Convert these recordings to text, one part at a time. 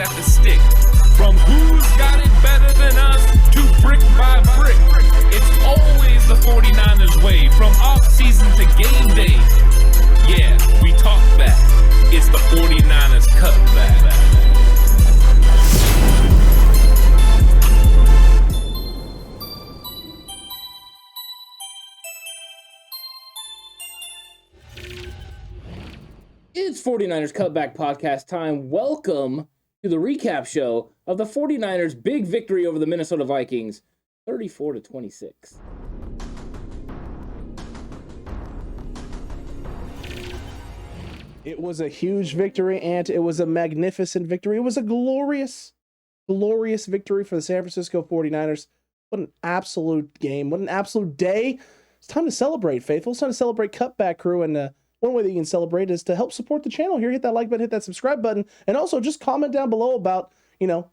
at the stick. From who's got it better than us to brick by brick. It's always the 49ers way, from off-season to game day. Yeah, we talk back. It's the 49ers Cutback. It's 49ers Cutback Podcast time. Welcome to the recap show of the 49ers' big victory over the Minnesota Vikings, 34-26. It was a huge victory, and it was a magnificent victory. It was a glorious victory for the San Francisco 49ers. What an absolute game. What an absolute day. It's time to celebrate, faithful. It's time to celebrate Cutback Crew, and one way that you can celebrate is to help support the channel here. Hit that like button, hit that subscribe button, and also just comment down below about,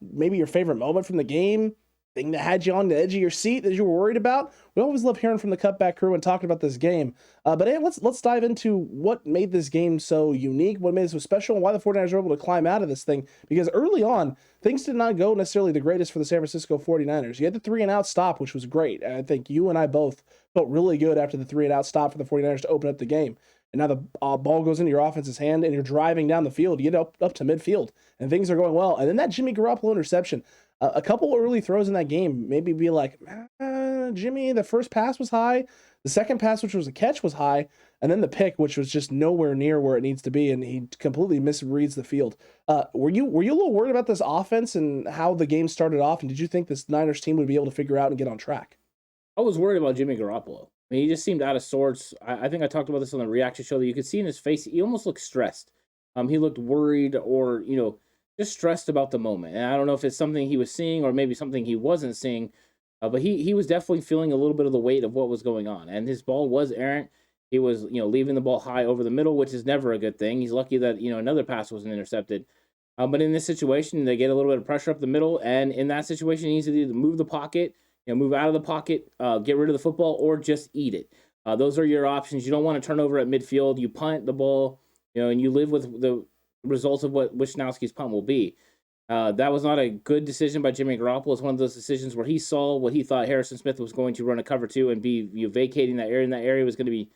maybe your favorite moment from the game, thing that had you on the edge of your seat that you were worried about. We always love hearing from the Cutback Crew and talking about this game. But hey, let's dive into what made this game so unique, what made it so special, and why the 49ers were able to climb out of this thing. Because early on, things did not go necessarily the greatest for the San Francisco 49ers. You had the 3-and-out stop, which was great. And I think you and I both felt really good after the 3-and-out stop for the 49ers to open up the game. And now the ball goes into your offense's hand, and you're driving down the field. You get up to midfield, and things are going well. And then that Jimmy Garoppolo interception, a couple early throws in that game, maybe be like, Jimmy, the first pass was high. The second pass, which was a catch, was high. And then the pick, which was just nowhere near where it needs to be, and he completely misreads the field. Were you a little worried about this offense and how the game started off? And did you think this Niners team would be able to figure out and get on track? I was worried about Jimmy Garoppolo. I mean, he just seemed out of sorts. I think I talked about this on the reaction show that you could see in his face. He almost looked stressed. He looked worried or, just stressed about the moment. And I don't know if it's something he was seeing or maybe something he wasn't seeing. But he was definitely feeling a little bit of the weight of what was going on. And his ball was errant. He was, leaving the ball high over the middle, which is never a good thing. He's lucky that, another pass wasn't intercepted. But in this situation, they get a little bit of pressure up the middle. And in that situation, he needs to either move the pocket, move out of the pocket, get rid of the football, or just eat it. Those are your options. You don't want to turn over at midfield. You punt the ball, and you live with the results of what Wisnowski's punt will be. That was not a good decision by Jimmy Garoppolo. It's one of those decisions where he saw what he thought Harrison Smith was going to run a cover to and be vacating that area, and that area was going to be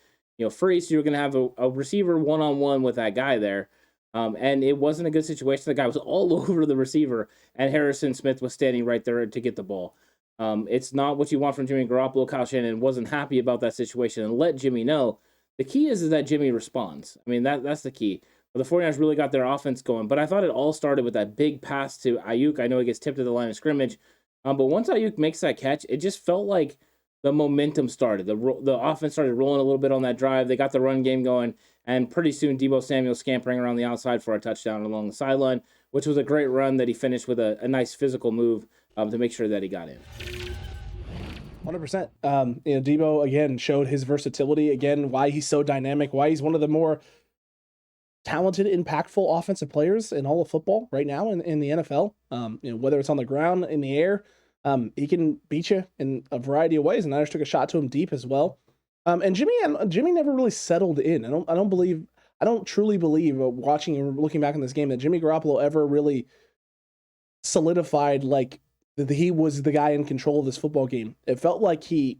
free, so you were going to have a receiver one-on-one with that guy there. And it wasn't a good situation. The guy was all over the receiver, and Harrison Smith was standing right there to get the ball. It's not what you want from Jimmy Garoppolo. Kyle Shanahan wasn't happy about that situation and let Jimmy know. The key is that Jimmy responds. I mean, that's the key. But the 49ers really got their offense going. But I thought it all started with that big pass to Ayuk. I know he gets tipped at the line of scrimmage. But once Ayuk makes that catch, it just felt like the momentum started. The offense started rolling a little bit on that drive. They got the run game going. And pretty soon, Deebo Samuel scampering around the outside for a touchdown along the sideline, which was a great run that he finished with a nice physical move to make sure that he got in. 100%. Deebo, again, showed his versatility. Again, why he's so dynamic, why he's one of the more talented, impactful offensive players in all of football right now in the NFL. Whether it's on the ground, in the air, he can beat you in a variety of ways. And Niners took a shot to him deep as well. And Jimmy never really settled in. I don't truly believe, watching and looking back on this game, that Jimmy Garoppolo ever really solidified like that he was the guy in control of this football game. It felt like he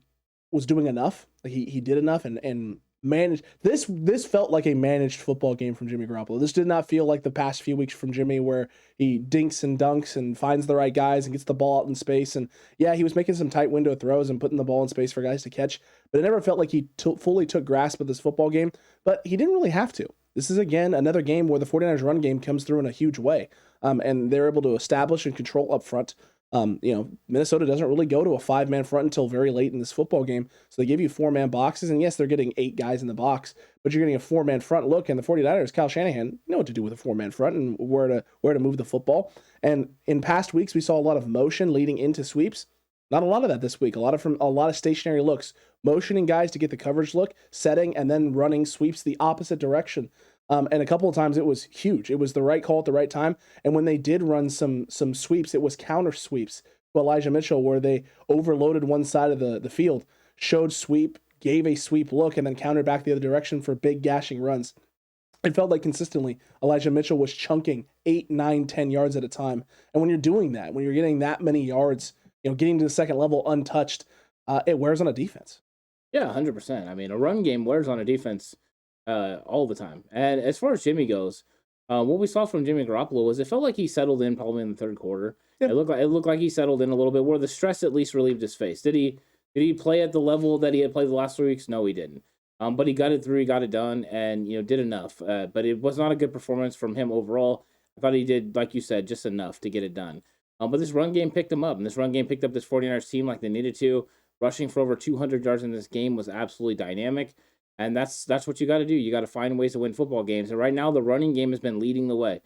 was doing enough. Like he did enough and managed. This felt like a managed football game from Jimmy Garoppolo. This did not feel like the past few weeks from Jimmy where he dinks and dunks and finds the right guys and gets the ball out in space. And yeah, he was making some tight window throws and putting the ball in space for guys to catch, but it never felt like he fully took grasp of this football game. But he didn't really have to. This is, again, another game where the 49ers run game comes through in a huge way. And they're able to establish and control up front. Minnesota doesn't really go to a 5-man front until very late in this football game. So they give you 4-man boxes, and yes, they're getting 8 guys in the box, but you're getting a 4-man front look, and the 49ers, Kyle Shanahan, know what to do with a 4-man front and where to move the football. And in past weeks, we saw a lot of motion leading into sweeps. Not a lot of that this week. A lot of stationary looks, motioning guys to get the coverage look, setting, and then running sweeps the opposite direction. And a couple of times it was huge. It was the right call at the right time. And when they did run some sweeps, it was counter sweeps to Elijah Mitchell, where they overloaded one side of the field, showed sweep, gave a sweep look, and then countered back the other direction for big gashing runs. it felt like consistently Elijah Mitchell was chunking 8, 9, 10 yards at a time. And when you're doing that, when you're getting that many yards, getting to the second level untouched, it wears on a defense. Yeah, 100%. I mean, a run game wears on a defense all the time. And as far as Jimmy goes, what we saw from Jimmy Garoppolo was it felt like he settled in probably in the third quarter. Yeah. It looked like he settled in a little bit, where the stress at least relieved his face. Did he play at the level that he had played the last 3 weeks? No, he didn't. But he got it through, he got it done, and did enough. But it was not a good performance from him overall. I thought he did, like you said, just enough to get it done. But this run game picked him up, and this run game picked up this 49ers team like they needed to. Rushing for over 200 yards in this game was absolutely dynamic, and that's what you got to do. You got to find ways to win football games, and right now the running game has been leading the way.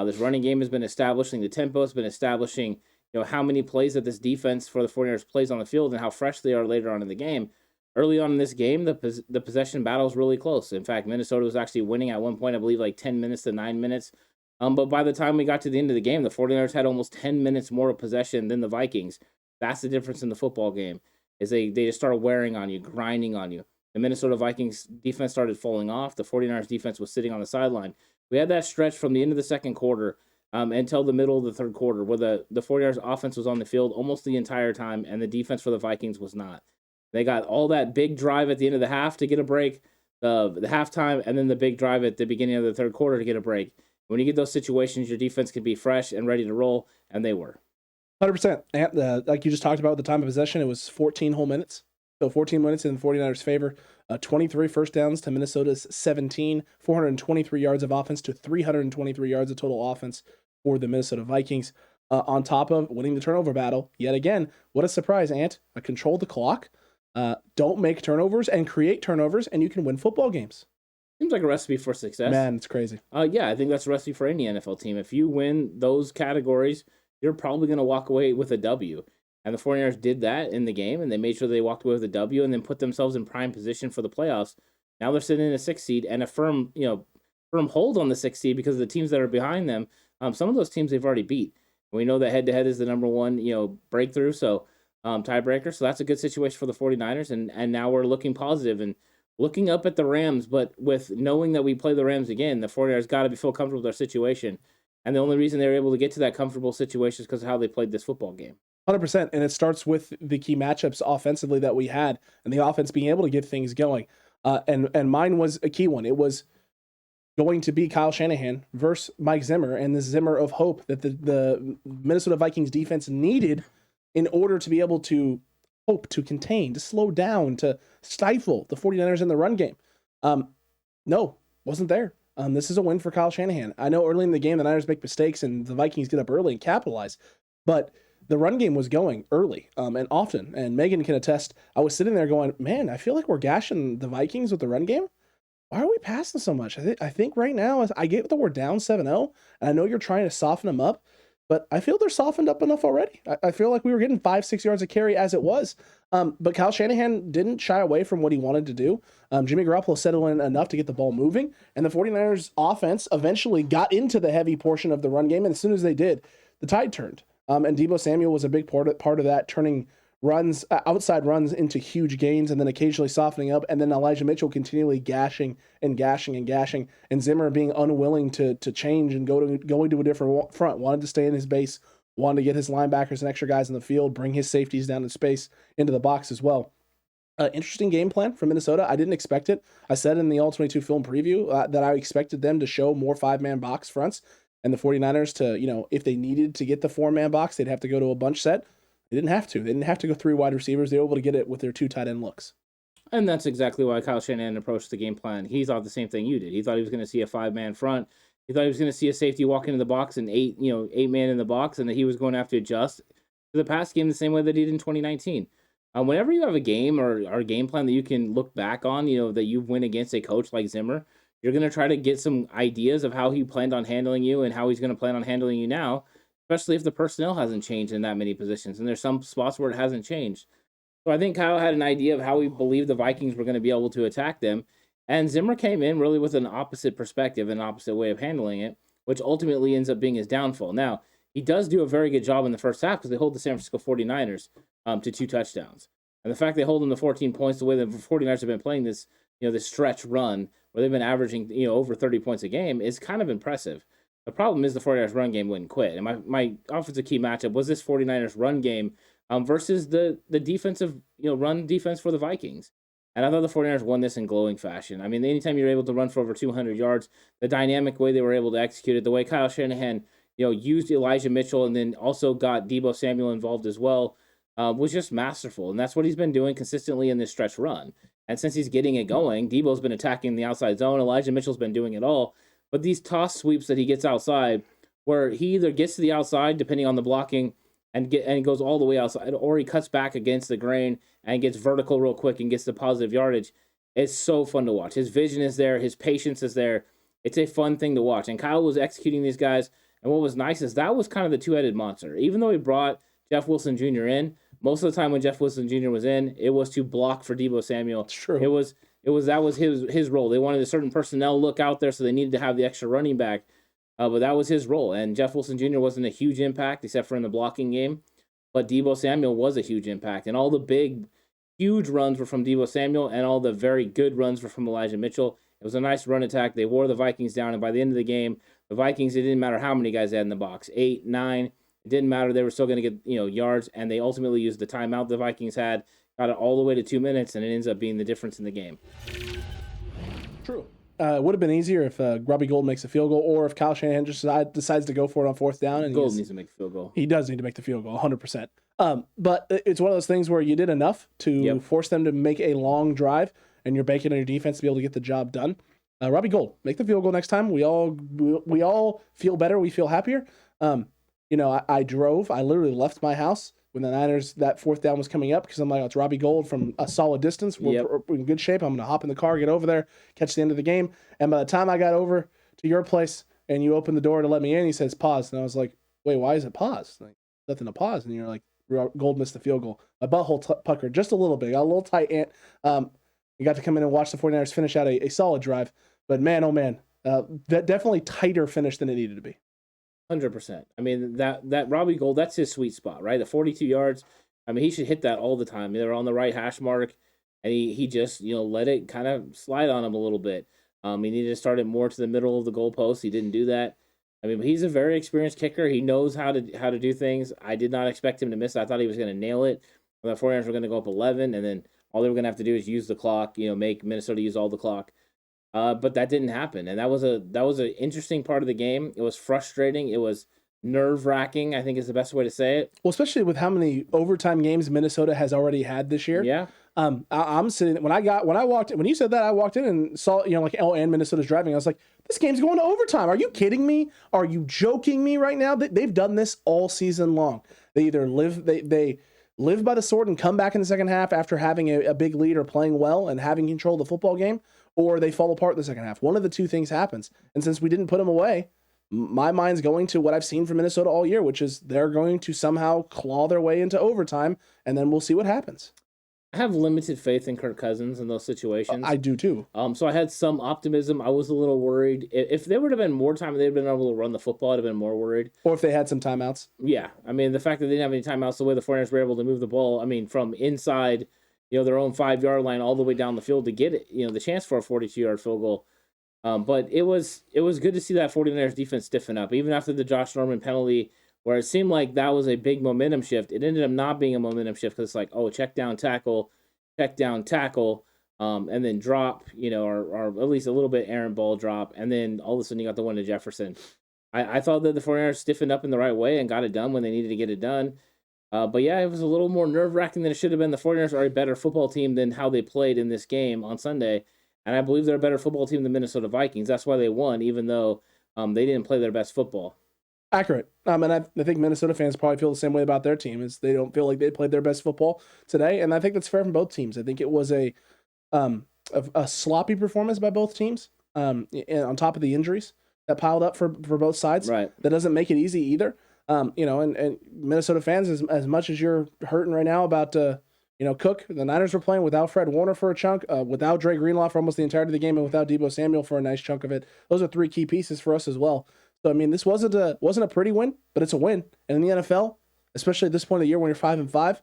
This running game has been establishing the tempo, has been establishing how many plays that this defense for the 49ers plays on the field and how fresh they are later on in the game. Early on in this game, the possession battle was really close. In fact, Minnesota was actually winning at one point, I believe, like 10 minutes to 9 minutes. But by the time we got to the end of the game, the 49ers had almost 10 minutes more of possession than the Vikings. That's the difference in the football game, is they just started wearing on you, grinding on you. The Minnesota Vikings defense started falling off. The 49ers defense was sitting on the sideline. We had that stretch from the end of the second quarter until the middle of the third quarter, where the 49ers offense was on the field almost the entire time, and the defense for the Vikings was not. They got all that big drive at the end of the half to get a break, the halftime, and then the big drive at the beginning of the third quarter to get a break. When you get those situations, your defense can be fresh and ready to roll, and they were. 100%. And like you just talked about, the time of possession, it was 14 whole minutes. So 14 minutes in the 49ers' favor. 23 first downs to Minnesota's 17. 423 yards of offense to 323 yards of total offense for the Minnesota Vikings. On top of winning the turnover battle, yet again, what a surprise, Ant. Control the clock. Don't make turnovers and create turnovers, and you can win football games. Seems like a recipe for success. Man, it's crazy. Yeah, I think that's a recipe for any NFL team. If you win those categories, you're probably going to walk away with a W. And the 49ers did that in the game, and they made sure they walked away with a W and then put themselves in prime position for the playoffs. Now they're sitting in a 6th seed and a firm hold on the 6th seed because of the teams that are behind them. Some of those teams they've already beat. We know that head-to-head is the number one, breakthrough, so tiebreaker. So that's a good situation for the 49ers, and now we're looking positive and looking up at the Rams, but with knowing that we play the Rams again, the 49ers got to feel comfortable with their situation. And the only reason they were able to get to that comfortable situation is because of how they played this football game. 100%. And it starts with the key matchups offensively that we had and the offense being able to get things going. And mine was a key one. It was going to be Kyle Shanahan versus Mike Zimmer, and the Zimmer of hope that the Minnesota Vikings defense needed in order to be able to hope to contain, to slow down, to stifle the 49ers in the run game. No, wasn't there. This is a win for Kyle Shanahan. I know early in the game the Niners make mistakes and the Vikings get up early and capitalize, but the run game was going early and often, and Megan can attest. I was sitting there going, man, I feel like we're gashing the Vikings with the run game. Why are we passing so much? I think right now, I get that we're down 7-0, and I know you're trying to soften them up, but I feel they're softened up enough already. I feel like we were getting 5-6 yards of carry as it was. But Kyle Shanahan didn't shy away from what he wanted to do. Jimmy Garoppolo settled in enough to get the ball moving, and the 49ers offense eventually got into the heavy portion of the run game, and as soon as they did, the tide turned. And Deebo Samuel was a big part of that, turning runs, outside runs into huge gains, and then occasionally softening up, and then Elijah Mitchell continually gashing, and Zimmer being unwilling to change and going to a different front, wanted to stay in his base, wanted to get his linebackers and extra guys in the field, bring his safeties down in space into the box as well. Interesting game plan from Minnesota. I didn't expect it. I said in the All-22 film preview that I expected them to show more 5-man box fronts, and the 49ers to, if they needed to get the 4-man box, they'd have to go to a bunch set. They didn't have to. They didn't have to go 3 wide receivers. They were able to get it with their 2 tight end looks. And that's exactly why Kyle Shanahan approached the game plan. He thought the same thing you did. He thought he was going to see a 5-man front. He thought he was going to see a safety walk into the box and 8-man in the box, and that he was going to have to adjust to the pass game the same way that he did in 2019. Whenever you have a game or a game plan that you can look back on, that you win against a coach like Zimmer, you're going to try to get some ideas of how he planned on handling you and how he's going to plan on handling you now, especially if the personnel hasn't changed in that many positions. And there's some spots where it hasn't changed. So I think Kyle had an idea of how he believed the Vikings were going to be able to attack them. And Zimmer came in really with an opposite perspective, an opposite way of handling it, which ultimately ends up being his downfall. Now, he does do a very good job in the first half because they hold the San Francisco 49ers to 2 touchdowns. And the fact they hold them to 14 points, the way the 49ers have been playing this, this stretch run, where they've been averaging, over 30 points a game, is kind of impressive. The problem is the 49ers run game wouldn't quit. And my offensive key matchup was this 49ers run game versus the defensive, run defense for the Vikings. And I thought the 49ers won this in glowing fashion. I mean, anytime you're able to run for over 200 yards, the dynamic way they were able to execute it, the way Kyle Shanahan, used Elijah Mitchell and then also got Deebo Samuel involved as well, was just masterful. And that's what he's been doing consistently in this stretch run. And since he's getting it going, Deebo's been attacking the outside zone. Elijah Mitchell's been doing it all. But these toss sweeps that he gets outside, where he either gets to the outside, depending on the blocking, and goes all the way outside, or he cuts back against the grain and gets vertical real quick and gets the positive yardage. It's so fun to watch. His vision is there. His patience is there. It's a fun thing to watch. And Kyle was executing these guys. And what was nice is that was kind of the two-headed monster. Even though he brought Jeff Wilson Jr. in, most of the time when Jeff Wilson Jr. was in, it was to block for Deebo Samuel. It's true. That was his role. They wanted a certain personnel look out there, so they needed to have the extra running back. But that was his role. And Jeff Wilson Jr. wasn't a huge impact, except for in the blocking game. But Deebo Samuel was a huge impact. And all the big, huge runs were from Deebo Samuel, and all the very good runs were from Elijah Mitchell. It was a nice run attack. They wore the Vikings down, and by the end of the game, the Vikings, it didn't matter how many guys they had in the box, 8, 9. It didn't matter. They were still going to get yards, and they ultimately used the timeout the Vikings had, got it all the way to 2 minutes, and it ends up being the difference in the game. True. It would have been easier if Robbie Gould makes a field goal, or if Kyle Shanahan just decides to go for it on fourth down. And Gould needs to make the field goal. He does need to make the field goal, 100%. But it's one of those things where you did enough to force them to make a long drive, and you're banking on your defense to be able to get the job done. Robbie Gould, make the field goal next time. We all feel better. We feel happier. I drove. I literally left my house when the Niners, that fourth down was coming up, because I'm like, oh, it's Robbie Gould from a solid distance. We're in good shape. I'm going to hop in the car, get over there, catch the end of the game. And by the time I got over to your place and you opened the door to let me in, he says, pause. And I was like, wait, why is it pause? Like, nothing to pause. And you're like, Gould missed the field goal. My butthole puckered just a little bit. Got a little tight ant. You got to come in and watch the 49ers finish out a solid drive. But man, oh man, that definitely tighter finish than it needed to be. 100%. I mean, that Robbie Gould, that's his sweet spot, right? The 42 yards. I mean, he should hit that all the time. They're on the right hash mark, and he just, let it kind of slide on him a little bit. He needed to start it more to the middle of the goalpost. He didn't do that. I mean, but he's a very experienced kicker. He knows how to do things. I did not expect him to miss. I thought he was going to nail it. The 49ers were going to go up 11, and then all they were going to have to do is use the clock, make Minnesota use all the clock. But that didn't happen, and that was an interesting part of the game. It was frustrating. It was nerve-wracking, I think is the best way to say it. Well, especially with how many overtime games Minnesota has already had this year. Yeah. I'm sitting when you said that, I walked in and saw and Minnesota's driving. I was like, this game's going to overtime. Are you kidding me? Are you joking me right now? They've done this all season long. They either they live by the sword and come back in the second half after having a big lead or playing well and having control of the football game, or they fall apart in the second half. One of the two things happens. And since we didn't put them away, my mind's going to what I've seen from Minnesota all year, which is they're going to somehow claw their way into overtime, and then we'll see what happens. I have limited faith in Kirk Cousins in those situations. I do too. So I had some optimism. I was a little worried. If there would have been more time, they'd been able to run the football, I'd have been more worried. Or if they had some timeouts. Yeah. I mean, the fact that they didn't have any timeouts, the way the 49ers were able to move the ball, I mean, from inside, their own 5-yard line all the way down the field to get it, the chance for a 42-yard field goal. But it was good to see that 49ers defense stiffen up, even after the Josh Norman penalty, where it seemed like that was a big momentum shift. It ended up not being a momentum shift because it's like, oh, check down, tackle, and then drop, or at least a little bit errant ball drop, and then all of a sudden you got the one to Jefferson. I thought that the 49ers stiffened up in the right way and got it done when they needed to get it done. But yeah, it was a little more nerve-wracking than it should have been. The 49ers are a better football team than how they played in this game on Sunday, and I believe they're a better football team than the Minnesota Vikings. That's why they won, even though they didn't play their best football. Accurate. And I think Minnesota fans probably feel the same way about their team, is they don't feel like they played their best football today, and I think that's fair from both teams. I think it was a sloppy performance by both teams, and on top of the injuries that piled up for both sides. Right. That doesn't make it easy either. And Minnesota fans, as much as you're hurting right now about Cook, the Niners were playing without Fred Warner for a chunk, without Dre Greenlaw for almost the entirety of the game, and without Deebo Samuel for a nice chunk of it. Those are 3 key pieces for us as well. So I mean, this wasn't a pretty win, but it's a win. And in the NFL, especially at this point of the year when you're 5-5,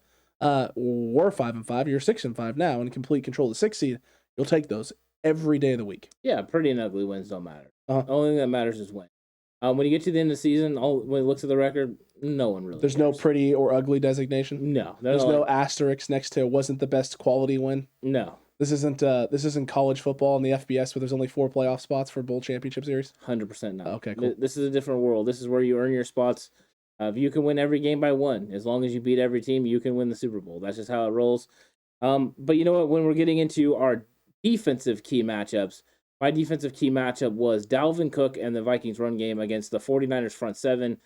we're 5-5, you're 6-5 now, in complete control of the 6th seed. You'll take those every day of the week. Yeah, pretty and ugly wins don't matter. Uh-huh. The only thing that matters is win. When you get to the end of the season, when it looks at the record, no one really There's cares. no pretty or ugly designation. No. There's no asterisk next to wasn't the best quality win. No. This isn't college football in the FBS where there's only 4 playoff spots for bowl championship series. 100% no. Okay, cool. This is a different world. This is where you earn your spots. If you can win every game by 1, as long as you beat every team, you can win the Super Bowl. That's just how it rolls. But you know what? When we're getting into our defensive key matchups, my defensive key matchup was Dalvin Cook and the Vikings run game against the 49ers front 7.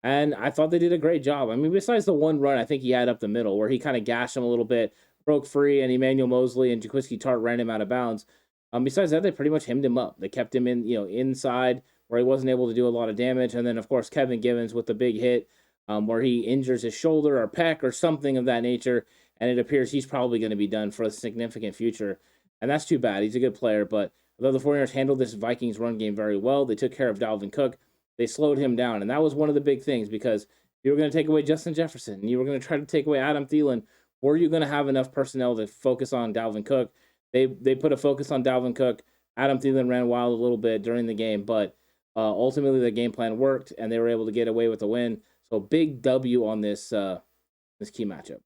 And I thought they did a great job. I mean, besides the one run I think he had up the middle where he kind of gashed him a little bit, broke free, and Emmanuel Mosley and Jaquiski Tartt ran him out of bounds. Besides that, they pretty much hemmed him up. They kept him inside where he wasn't able to do a lot of damage. And then, of course, Kevin Givens with the big hit where he injures his shoulder or pec or something of that nature. And it appears he's probably going to be done for a significant future. And that's too bad. He's a good player. But although the 49ers handled this Vikings run game very well, they took care of Dalvin Cook. They slowed him down. And that was one of the big things because you were going to take away Justin Jefferson and you were going to try to take away Adam Thielen. Were you going to have enough personnel to focus on Dalvin Cook? They put a focus on Dalvin Cook. Adam Thielen ran wild a little bit during the game, but ultimately the game plan worked and they were able to get away with the win. So big W on this key matchup.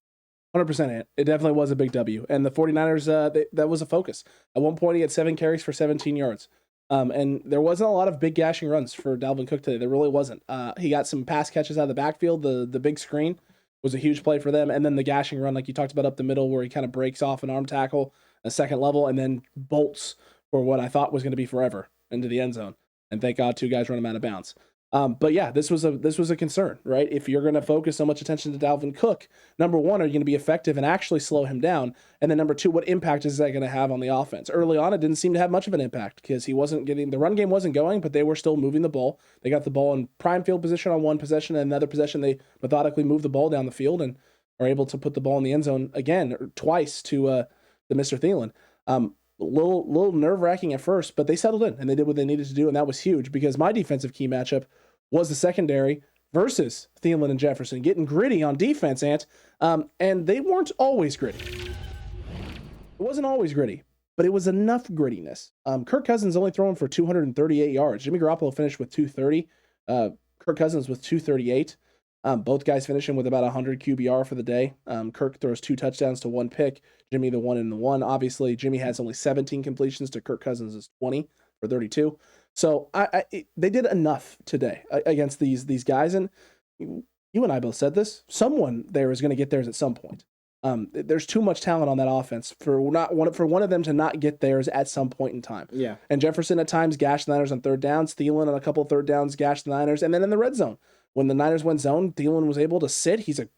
100%. It definitely was a big W. And the 49ers, that was a focus. At one point, he had 7 carries for 17 yards. And there wasn't a lot of big gashing runs for Dalvin Cook today. There really wasn't. He got some pass catches out of the backfield. The big screen was a huge play for them. And then the gashing run, like you talked about up the middle, where he kind of breaks off an arm tackle, a second level, and then bolts for what I thought was going to be forever into the end zone. And thank God 2 guys run him out of bounds. But yeah, this was a concern, right? If you're going to focus so much attention to Dalvin Cook, number 1, are you going to be effective and actually slow him down? And then number 2, what impact is that going to have on the offense? Early on, it didn't seem to have much of an impact because he wasn't getting, the run game wasn't going, but they were still moving the ball. They got the ball in prime field position on one possession, and another possession they methodically moved the ball down the field and are able to put the ball in the end zone again, or twice to the Mr. Thielen. Little nerve-wracking at first, but they settled in and they did what they needed to do, and that was huge because my defensive key matchup was the secondary versus Thielen and Jefferson, getting gritty on defense, and they weren't always gritty. It wasn't always gritty, but it was enough grittiness. Kirk Cousins only throwing for 238 yards. Jimmy Garoppolo finished with 230. Kirk Cousins with 238. Both guys finishing with about 100 QBR for the day. Kirk throws 2 touchdowns to 1 pick. Jimmy the 1 and the 1. Obviously, Jimmy has only 17 completions to Kirk Cousins' 20 for 32. So they did enough today against these guys, and you and I both said this. Someone there is going to get theirs at some point. There's too much talent on that offense for one of them to not get theirs at some point in time. Yeah. And Jefferson at times gashed the Niners on third downs. Thielen on a couple of third downs gashed the Niners, and then in the red zone when the Niners went zone, Thielen was able to sit. He's an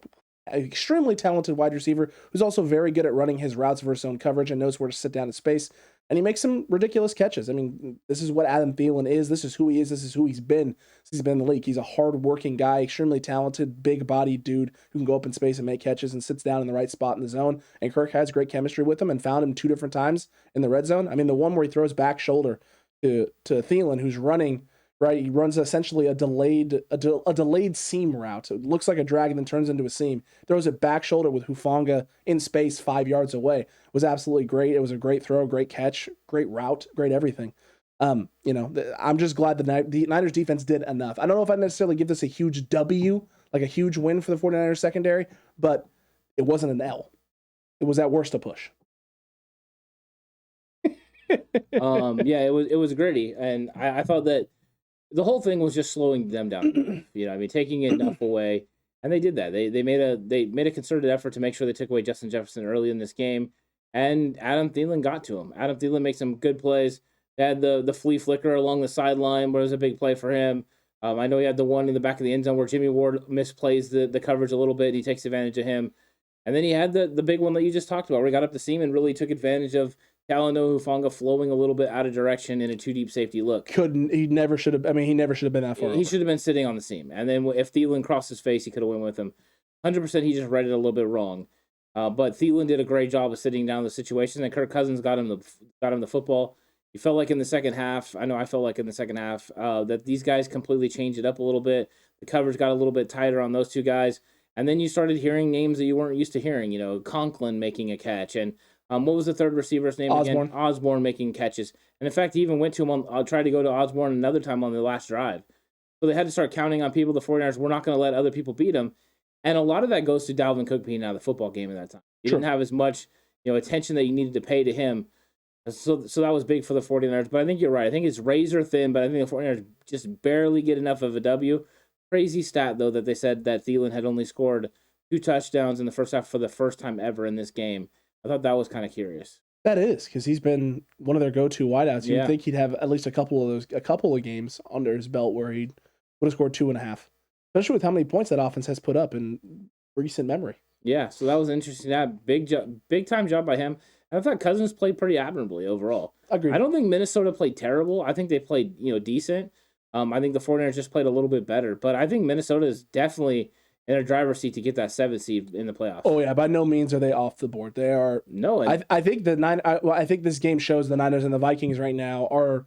extremely talented wide receiver who's also very good at running his routes versus zone coverage and knows where to sit down in space. And he makes some ridiculous catches. I mean, this is what Adam Thielen is. This is who he is. This is who he's been since he's been in the league. He's a hard-working guy, extremely talented, big-bodied dude who can go up in space and make catches and sits down in the right spot in the zone. And Kirk has great chemistry with him and found him 2 different times in the red zone. I mean, the one where he throws back shoulder to Thielen, who's running, right? He runs essentially a delayed seam route. It looks like a drag and then turns into a seam. Throws it back shoulder with Hufanga in space 5 yards away. It was absolutely great. It was a great throw, great catch, great route, great everything. I'm just glad the Niners defense did enough. I don't know if I necessarily give this a huge W, like a huge win for the 49ers secondary, but it wasn't an L. It was at worst a push. Yeah, it was gritty, and I thought that the whole thing was just slowing them down. Taking enough away, and they did that. They made a concerted effort to make sure they took away Justin Jefferson early in this game, and Adam Thielen got to him. Adam Thielen makes some good plays. They had the flea flicker along the sideline, where it was a big play for him. I know he had the one in the back of the end zone where Jimmy Ward misplays the coverage a little bit, and he takes advantage of him. And then he had the big one that you just talked about, where he got up the seam and really took advantage of Talanoa Hufanga flowing a little bit out of direction in a 2-deep safety look. He never should have been that far. He should have been sitting on the seam. And then if Thielen crossed his face, he could have went with him. 100% he just read it a little bit wrong. But Thielen did a great job of sitting down the situation, and Kirk Cousins got him the football. You felt like in the second half, I felt like in the second half, that these guys completely changed it up a little bit. The coverage got a little bit tighter on those 2 guys. And then you started hearing names that you weren't used to hearing, Conklin making a catch and What was the third receiver's name Osborne. again? Osborne making catches. And in fact, he even went to him I'll try to go to Osborne another time on the last drive. So they had to start counting on people. The 49ers were not going to let other people beat them. And a lot of that goes to Dalvin Cook being out of the football game at that time. He didn't have as much, attention that you needed to pay to him. So that was big for the 49ers. But I think you're right. I think it's razor thin, but I think the 49ers just barely get enough of a W. Crazy stat, though, that they said that Thielen had only scored 2 touchdowns in the first half for the first time ever in this game. I thought that was kind of curious. That is, because he's been one of their go-to wideouts. You'd Yeah. think he'd have at least a couple of games under his belt where he would have scored 2.5, especially with how many points that offense has put up in recent memory. Yeah, so that was interesting. That big time job by him. And I thought Cousins played pretty admirably overall. Agreed. I don't think Minnesota played terrible. I think they played decent. I think the 49ers just played a little bit better, but I think Minnesota is definitely in a driver's seat to get that 7th seed in the playoffs. Oh yeah, by no means are they off the board. They are. No, I think I think this game shows the Niners and the Vikings right now are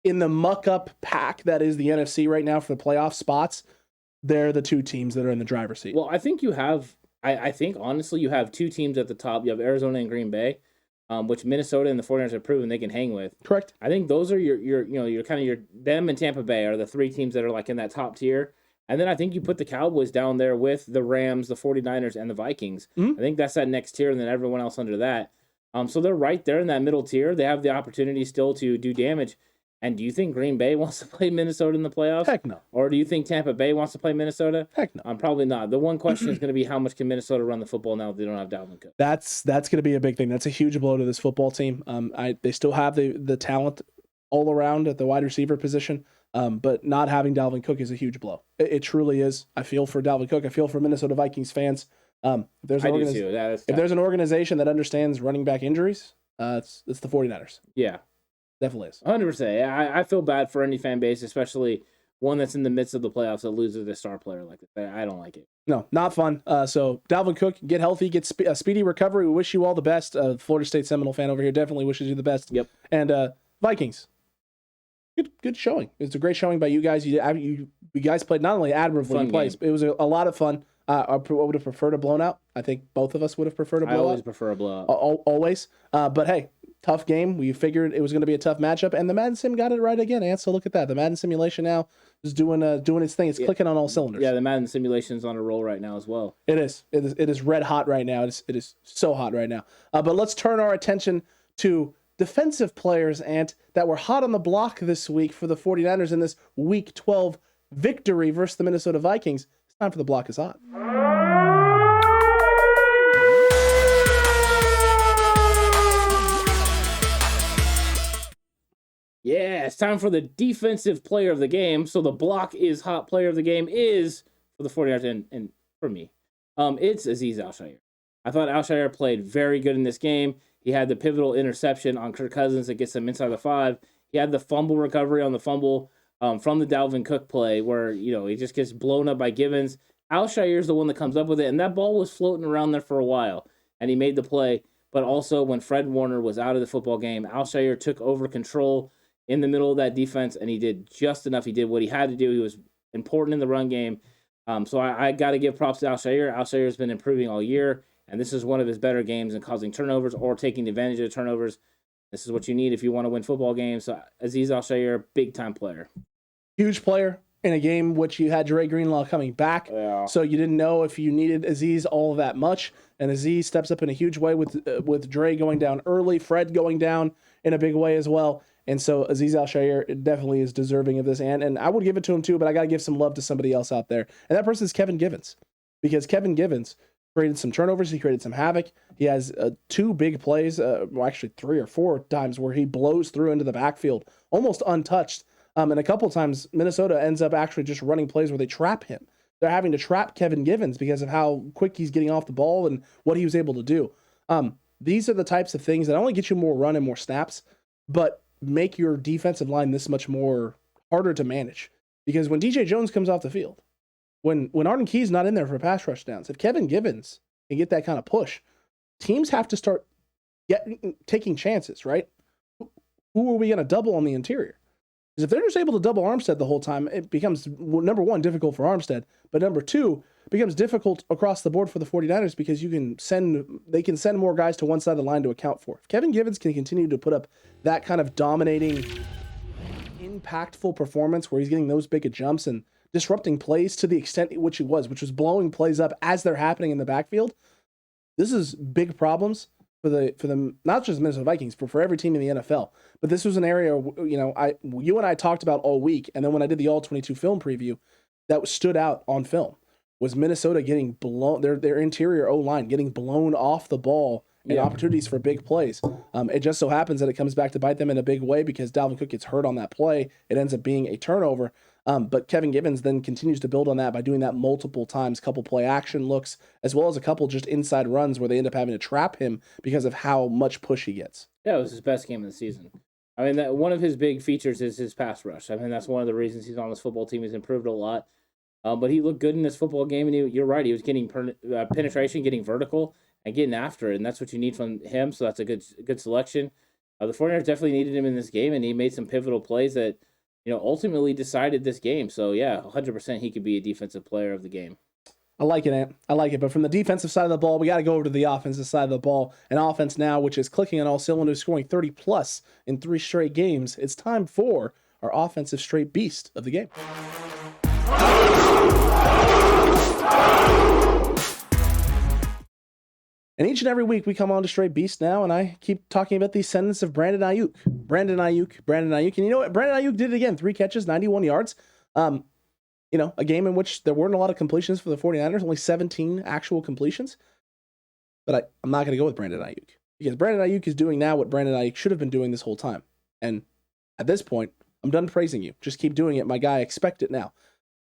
in the muck-up pack that is the NFC right now for the playoff spots. They're the 2 teams that are in the driver's seat. well, I think you have. I think honestly, you have 2 teams at the top. You have Arizona and Green Bay, which Minnesota and the 49ers have proven they can hang with. Correct. I think those are your kind of them and Tampa Bay are the 3 teams that are like in that top tier. And then I think you put the Cowboys down there with the Rams, the 49ers, and the Vikings. Mhm. I think that's that next tier, and then everyone else under that. So they're right there in that middle tier. They have the opportunity still to do damage. And do you think Green Bay wants to play Minnesota in the playoffs? Heck no. Or do you think Tampa Bay wants to play Minnesota? Heck no. Probably not. The one question is going to be how much can Minnesota run the football now that they don't have Dalvin Cook? That's going to be a big thing. That's a huge blow to this football team. They still have the talent all around at the wide receiver position, but not having Dalvin Cook is a huge blow. It truly is. I feel for Dalvin Cook. I feel for Minnesota Vikings fans. If there's an organization that understands running back injuries, it's the 49ers. Yeah. Definitely is. 100%. I feel bad for any fan base, especially one that's in the midst of the playoffs that loses a star player like that. I don't like it. No, not fun. So Dalvin Cook, get healthy, get a speedy recovery. We wish you all the best. Florida State Seminole fan over here definitely wishes you the best. Yep. And Vikings, good showing. It's a great showing by you guys. You guys played not only admirably, it was a lot of fun. I would have preferred a blown out. I think both of us would have preferred a blowout. I always prefer a blowout. Always. But hey, tough game. We figured it was going to be a tough matchup, and the Madden Sim got it right again. And so look at that. The Madden simulation now is doing its thing. It's clicking on all cylinders. Yeah, the Madden simulation's on a roll right now as well. It is. It is red hot right now. It is so hot right now. But let's turn our attention to defensive players, and that were hot on the block this week for the 49ers in this Week 12 victory versus the Minnesota Vikings. It's time for the block is hot. Yeah, it's time for the defensive player of the game. So the block is hot player of the game is for the 49ers and for me. It's Azeez al-Shaair. I thought al-Shaair played very good in this game. He had the pivotal interception on Kirk Cousins that gets him inside the 5. He had the fumble recovery on the fumble from the Dalvin Cook play where, he just gets blown up by Givens. Al-Shaair is the one that comes up with it, and that ball was floating around there for a while, and he made the play. But also when Fred Warner was out of the football game, al-Shaair took over control in the middle of that defense, and he did just enough. He did what he had to do. He was important in the run game. So I got to give props to al-Shaair. Al-Shaair has been improving all year, and this is one of his better games in causing turnovers or taking advantage of turnovers. This is what you need if you want to win football games. So Azeez al-Shaair, big-time player. Huge player in a game which you had Dre Greenlaw coming back. Yeah. So you didn't know if you needed Azeez all that much. And Azeez steps up in a huge way with Dre going down early, Fred going down in a big way as well. And so Azeez al-Shaair definitely is deserving of this. And I would give it to him too, but I got to give some love to somebody else out there. And that person is Kevin Givens. Because Kevin Givens created some turnovers. He created some havoc. He has 2 big plays, actually 3 or 4 times where he blows through into the backfield, almost untouched. And a couple times, Minnesota ends up actually just running plays where they trap him. They're having to trap Kevin Givens because of how quick he's getting off the ball and what he was able to do. These are the types of things that only get you more run and more snaps, but make your defensive line this much more harder to manage. Because when DJ Jones comes off the field, when Arden Key's not in there for pass rush downs, if Kevin Givens can get that kind of push, teams have to start taking chances, right? Who are we going to double on the interior? Because if they're just able to double Armstead the whole time, it becomes, number one, difficult for Armstead, but number two, it becomes difficult across the board for the 49ers because they can send more guys to one side of the line to account for. If Kevin Givens can continue to put up that kind of dominating, impactful performance where he's getting those big jumps and disrupting plays to the extent which he was, which was blowing plays up as they're happening in the backfield, this is big problems for the not just Minnesota Vikings, but for every team in the NFL. But this was an area, you and I talked about all week, and then when I did the All-22 film preview, that stood out on film was Minnesota getting blown, their interior O-line getting blown off the ball and opportunities for big plays. It just so happens that it comes back to bite them in a big way because Dalvin Cook gets hurt on that play. It ends up being a turnover. But Kevin Givens then continues to build on that by doing that multiple times, couple play action looks, as well as a couple just inside runs where they end up having to trap him because of how much push he gets. Yeah, it was his best game of the season. I mean, one of his big features is his pass rush. I mean, that's one of the reasons he's on this football team. He's improved a lot. But he looked good in this football game, and you're right. He was getting penetration, getting vertical, and getting after it, and that's what you need from him, so that's a good selection. The 49ers definitely needed him in this game, and he made some pivotal plays that ultimately decided this game. So, yeah, 100% he could be a defensive player of the game. I like it, Ant. I like it. But from the defensive side of the ball, we got to go over to the offensive side of the ball. An offense now which is clicking on all cylinders, scoring 30-plus in 3 straight games. It's time for our offensive straight beast of the game. And each and every week we come on to Straight Beast now, and I keep talking about the sentence of Brandon Ayuk. Brandon Ayuk. And you know what? Brandon Ayuk did it again. 3 catches, 91 yards. A game in which there weren't a lot of completions for the 49ers, only 17 actual completions. But I'm not going to go with Brandon Ayuk. Because Brandon Ayuk is doing now what Brandon Ayuk should have been doing this whole time. And at this point, I'm done praising you. Just keep doing it, my guy. Expect it now.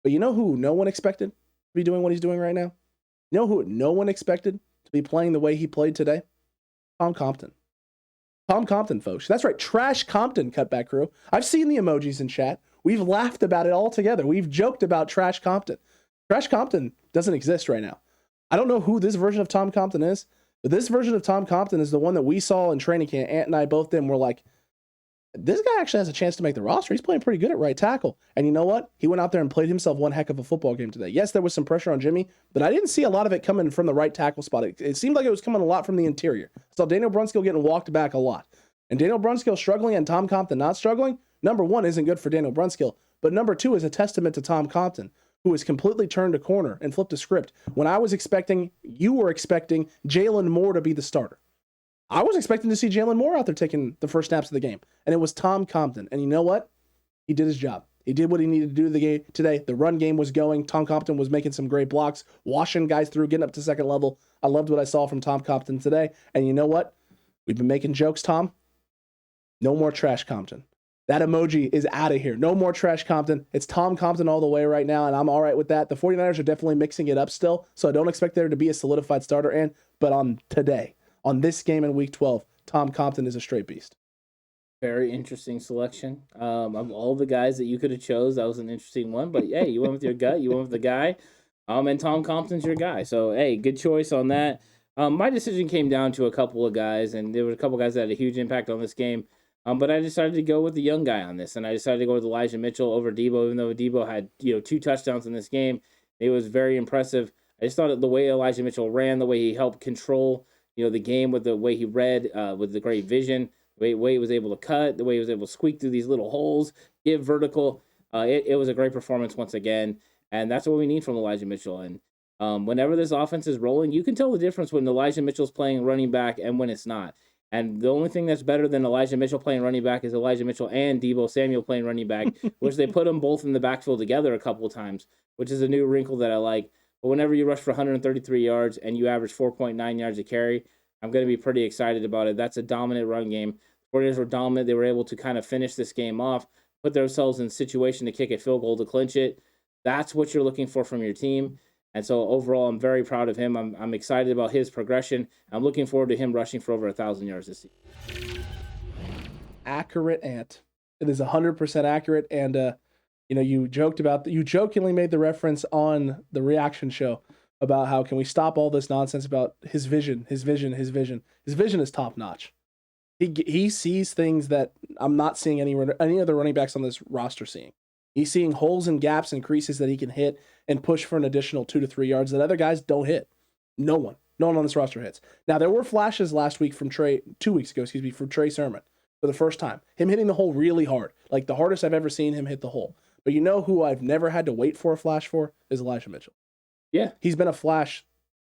But you know who no one expected to be doing what he's doing right now? You know who no one expected to be playing the way he played today? Tom Compton. Tom Compton, folks. That's right. Trash Compton, Cutback crew. I've seen the emojis in chat. We've laughed about it all together. We've joked about Trash Compton. Trash Compton doesn't exist right now. I don't know who this version of Tom Compton is, but this version of Tom Compton is the one that we saw in training camp. Ant and I both did, and we're like, this guy actually has a chance to make the roster. He's playing pretty good at right tackle. And you know what? He went out there and played himself one heck of a football game today. Yes, there was some pressure on Jimmy, but I didn't see a lot of it coming from the right tackle spot. It seemed like it was coming a lot from the interior. I saw Daniel Brunskill getting walked back a lot. And Daniel Brunskill struggling and Tom Compton not struggling, number one, isn't good for Daniel Brunskill. But number two is a testament to Tom Compton, who has completely turned a corner and flipped a script. When you were expecting Jalen Moore to be the starter. I was expecting to see Jalen Moore out there taking the first snaps of the game, and it was Tom Compton. And you know what? He did his job. He did what he needed to do the game today. The run game was going. Tom Compton was making some great blocks, washing guys through, getting up to second level. I loved what I saw from Tom Compton today. And you know what? We've been making jokes, Tom. No more Trash Compton. That emoji is out of here. No more Trash Compton. It's Tom Compton all the way right now, and I'm all right with that. The 49ers are definitely mixing it up still, so I don't expect there to be a solidified starter, but on this game in Week 12, Tom Compton is a straight beast. Very interesting selection. Of all the guys that you could have chose, that was an interesting one. But, hey, you went with your gut. You went with the guy. And Tom Compton's your guy. So, hey, good choice on that. My decision came down to a couple of guys, and there were a couple of guys that had a huge impact on this game. But I decided to go with the young guy on this, and I decided to go with Elijah Mitchell over Debo, even though Debo had 2 touchdowns in this game. It was very impressive. I just thought that the way Elijah Mitchell ran, the way he helped control the game with the way he read, with the great vision, the way he was able to cut, the way he was able to squeak through these little holes, give vertical. It was a great performance once again, and that's what we need from Elijah Mitchell. And whenever this offense is rolling, you can tell the difference when Elijah Mitchell's playing running back and when it's not. And the only thing that's better than Elijah Mitchell playing running back is Elijah Mitchell and Deebo Samuel playing running back, which they put them both in the backfield together a couple of times, which is a new wrinkle that I like. But whenever you rush for 133 yards and you average 4.9 yards a carry, I'm going to be pretty excited about it. That's a dominant run game. The 49ers were dominant. They were able to kind of finish this game off, put themselves in a situation to kick a field goal to clinch it. That's what you're looking for from your team. And so overall, I'm very proud of him. I'm excited about his progression. I'm looking forward to him rushing for over 1,000 yards this season. Accurate, Ant. It is 100% accurate. And you jokingly made the reference on the reaction show about how can we stop all this nonsense about his vision. His vision is top notch. He sees things that I'm not seeing any other running backs on this roster seeing. He's seeing holes and gaps and creases that he can hit and push for an additional 2 to 3 yards that other guys don't hit. No one on this roster hits. Now, there were flashes last week from 2 weeks ago, from Trey Sermon for the first time. Him hitting the hole really hard, like the hardest I've ever seen him hit the hole. But you know who I've never had to wait for a flash for is Elijah Mitchell. Yeah. He's been a flash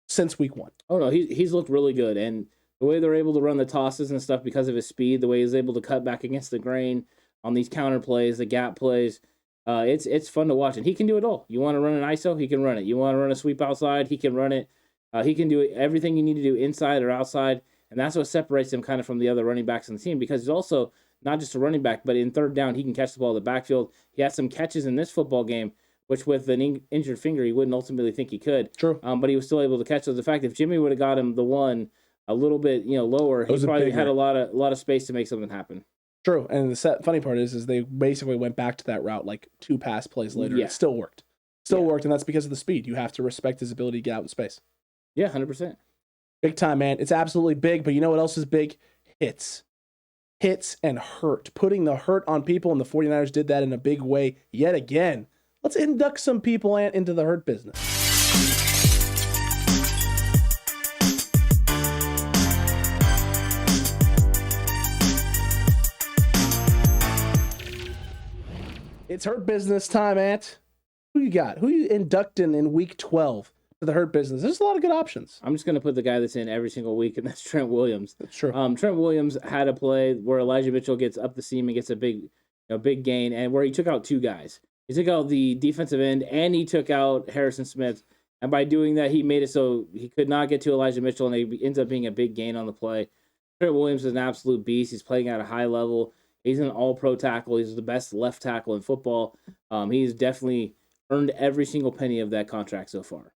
since week 1. Oh, no, he's looked really good. And the way they're able to run the tosses and stuff because of his speed, the way he's able to cut back against the grain on these counter plays, the gap plays, it's fun to watch. And he can do it all. You want to run an ISO, he can run it. You want to run a sweep outside, he can run it. He can do everything you need to do inside or outside. And that's what separates him kind of from the other running backs on the team, because he's also not just a running back, but in third down, he can catch the ball in the backfield. He had some catches in this football game, which with an injured finger, he wouldn't ultimately think he could. True. But he was still able to catch those. The fact if Jimmy would have got him the one a little bit lower, he probably had a lot of space to make something happen. True. And the funny part is they basically went back to that route like 2 pass plays later. Yeah. It still worked. Worked, and that's because of the speed. You have to respect his ability to get out in space. Yeah, 100%. Big time, man. It's absolutely big, but you know what else is big? Hits and hurt. Putting the hurt on people, and the 49ers did that in a big way yet again. Let's induct some people into the hurt business. It's hurt business time, Ant. Who you got? Who you inducting in week 12 to the hurt business? There's a lot of good options. I'm just going to put the guy that's in every single week, and that's Trent Williams. That's true. Trent Williams had a play where Elijah Mitchell gets up the seam and gets a big gain, and where he took out 2 guys. He took out the defensive end, and he took out Harrison Smith. And by doing that, he made it so he could not get to Elijah Mitchell, and it ends up being a big gain on the play. Trent Williams is an absolute beast. He's playing at a high level. He's an all-pro tackle. He's the best left tackle in football. He's definitely earned every single penny of that contract so far.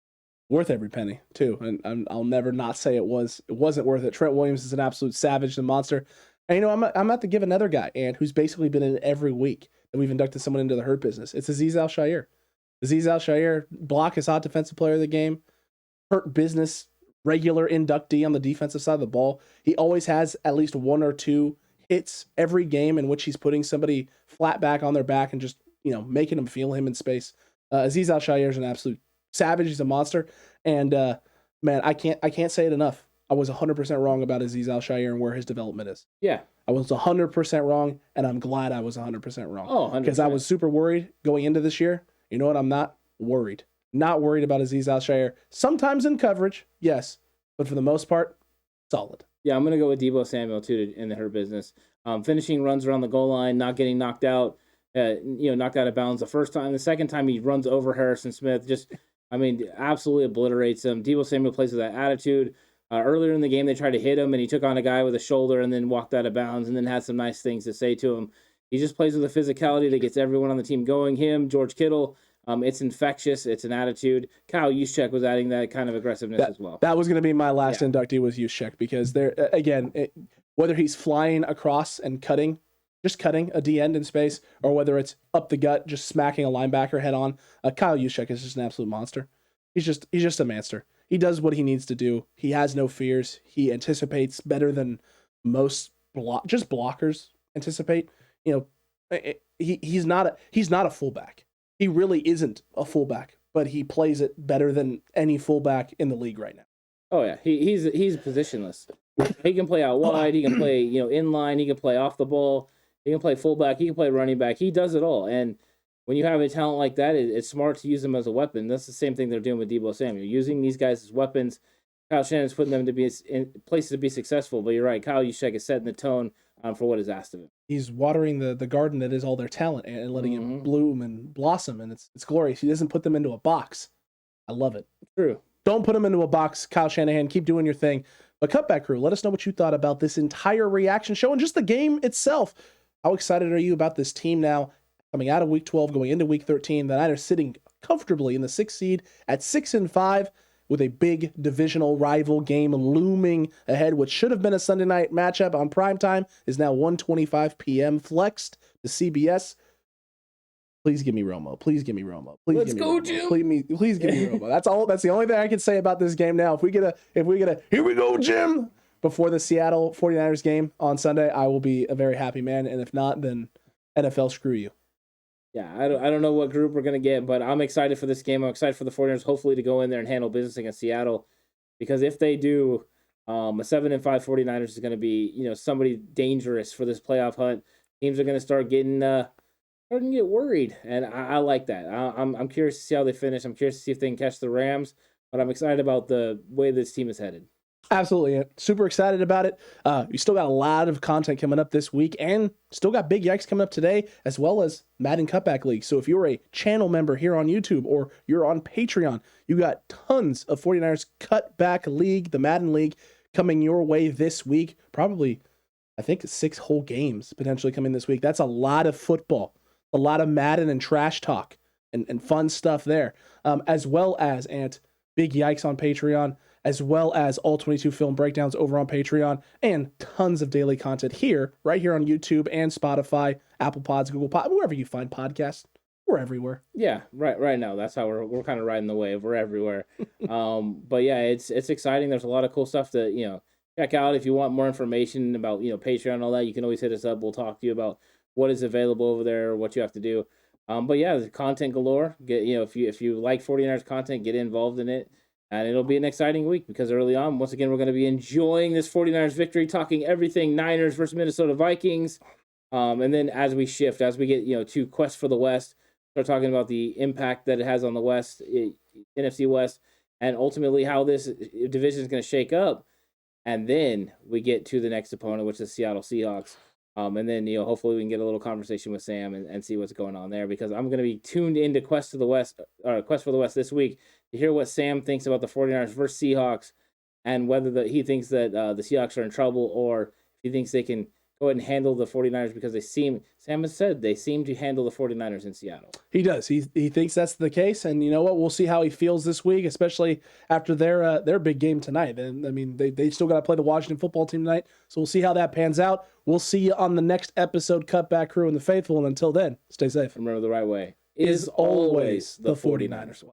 Worth every penny, too. And I'll never not say it wasn't worth it. Trent Williams is an absolute savage and monster. And, I'm about to give another guy, and who's basically been in every week that we've inducted someone into the hurt business. It's Azeez al-Shaair. Azeez al-Shaair, block is hot defensive player of the game. Hurt business, regular inductee on the defensive side of the ball. He always has at least 1 or 2 hits every game in which he's putting somebody flat back on their back and just, making them feel him in space. Azeez al-Shaair is an absolute savage. He's a monster. And, man, I can't say it enough. I was 100% wrong about Azeez al-Shaair and where his development is. Yeah. I was 100% wrong, and I'm glad I was 100% wrong. Oh, 100%. Because I was super worried going into this year. You know what? I'm not worried. Not worried about Azeez al-Shaair. Sometimes in coverage, yes. But for the most part, solid. Yeah, I'm going to go with Deebo Samuel, too, in her business. Finishing runs around the goal line, not getting knocked out, knocked out of bounds the first time. The second time he runs over Harrison Smith, absolutely obliterates him. Deebo Samuel plays with that attitude. Earlier in the game, they tried to hit him, and he took on a guy with a shoulder and then walked out of bounds and then had some nice things to say to him. He just plays with a physicality that gets everyone on the team going. Him, George Kittle, it's infectious. It's an attitude. Kyle Juszczyk was adding that kind of aggressiveness as well. That was going to be my last inductee was Juszczyk, because whether he's flying across and cutting a D end in space, or whether it's up the gut, just smacking a linebacker head on, Kyle Juszczyk is just an absolute monster. He's just a monster. He does what he needs to do. He has no fears. He anticipates better than most blockers anticipate. He's not a fullback. He really isn't a fullback, but he plays it better than any fullback in the league right now. Oh yeah, he's positionless. He can play out wide. He can play inline. He can play off the ball. He can play fullback. He can play running back. He does it all. And when you have a talent like that, it's smart to use them as a weapon. That's the same thing they're doing with Deebo Samuel, using these guys as weapons. Kyle Shanahan's putting them to be in places to be successful. But you're right, Kyle Juszczyk is setting the tone for what is asked of him. He's watering the garden that is all their talent and letting it bloom and blossom, and it's glorious. He doesn't put them into a box. I love it. True. Don't put them into a box, Kyle Shanahan. Keep doing your thing. But Cutback Crew, let us know what you thought about this entire reaction show and just the game itself. How excited are you about this team now coming out of Week 12, going into Week 13? The Niners sitting comfortably in the 6th seed at 6-5 with a big divisional rival game looming ahead, which should have been a Sunday night matchup on primetime, is now 1:25 p.m. flexed to CBS. Please give me Romo. Please give me Romo. Let's go, Jim. Please give me Romo. That's the only thing I can say about this game now. If we get a here we go, Jim. before the Seattle 49ers game on Sunday, I will be a very happy man. And if not, then NFL, screw you. Yeah, I don't know what group we're going to get, but I'm excited for this game. I'm excited for the 49ers hopefully to go in there and handle business against Seattle, because if they do, a 7-5 49ers is going to be, somebody dangerous for this playoff hunt. Teams are going to start getting starting to get worried, and I like that. I'm curious to see how they finish. I'm curious to see if they can catch the Rams, but I'm excited about the way this team is headed. Absolutely. Super excited about it. We still got a lot of content coming up this week, and still got Big Yikes coming up today, as well as Madden Cutback League. So if you're a channel member here on YouTube or you're on Patreon, you got tons of 49ers Cutback League, the Madden League, coming your way this week. Probably, I think, 6 whole games potentially coming this week. That's a lot of football, a lot of Madden and trash talk and fun stuff there, as well as Big Yikes on Patreon, as well as all 22 film breakdowns over on Patreon, and tons of daily content here, right here on YouTube and Spotify, Apple Pods, Google Pod, wherever you find podcasts. We're everywhere. Yeah, right now. That's how we're kind of riding the wave. We're everywhere. But yeah, it's exciting. There's a lot of cool stuff to, check out. If you want more information about, Patreon and all that, you can always hit us up. We'll talk to you about what is available over there, what you have to do. But yeah, there's content galore. Get, if you like 49ers content, get involved in it. And it'll be an exciting week because early on, once again, we're going to be enjoying this 49ers victory, talking everything Niners versus Minnesota Vikings. And then as we shift, as we get, to Quest for the West, start talking about the impact that it has on the West, NFC West, and ultimately how this division is going to shake up. And then we get to the next opponent, which is Seattle Seahawks. And then, hopefully we can get a little conversation with Sam and see what's going on there, because I'm going to be tuned into Quest for the West this week to hear what Sam thinks about the 49ers versus Seahawks, and whether he thinks that the Seahawks are in trouble, or if he thinks they can go ahead and handle the 49ers, because Sam has said they seem to handle the 49ers in Seattle. He does. He thinks that's the case, and you know what? We'll see how he feels this week, especially after their big game tonight. And I mean, they still got to play the Washington football team tonight, so we'll see how that pans out. We'll see you on the next episode, Cutback Crew and the Faithful, and until then, stay safe. Remember, the right way is always the 49ers way.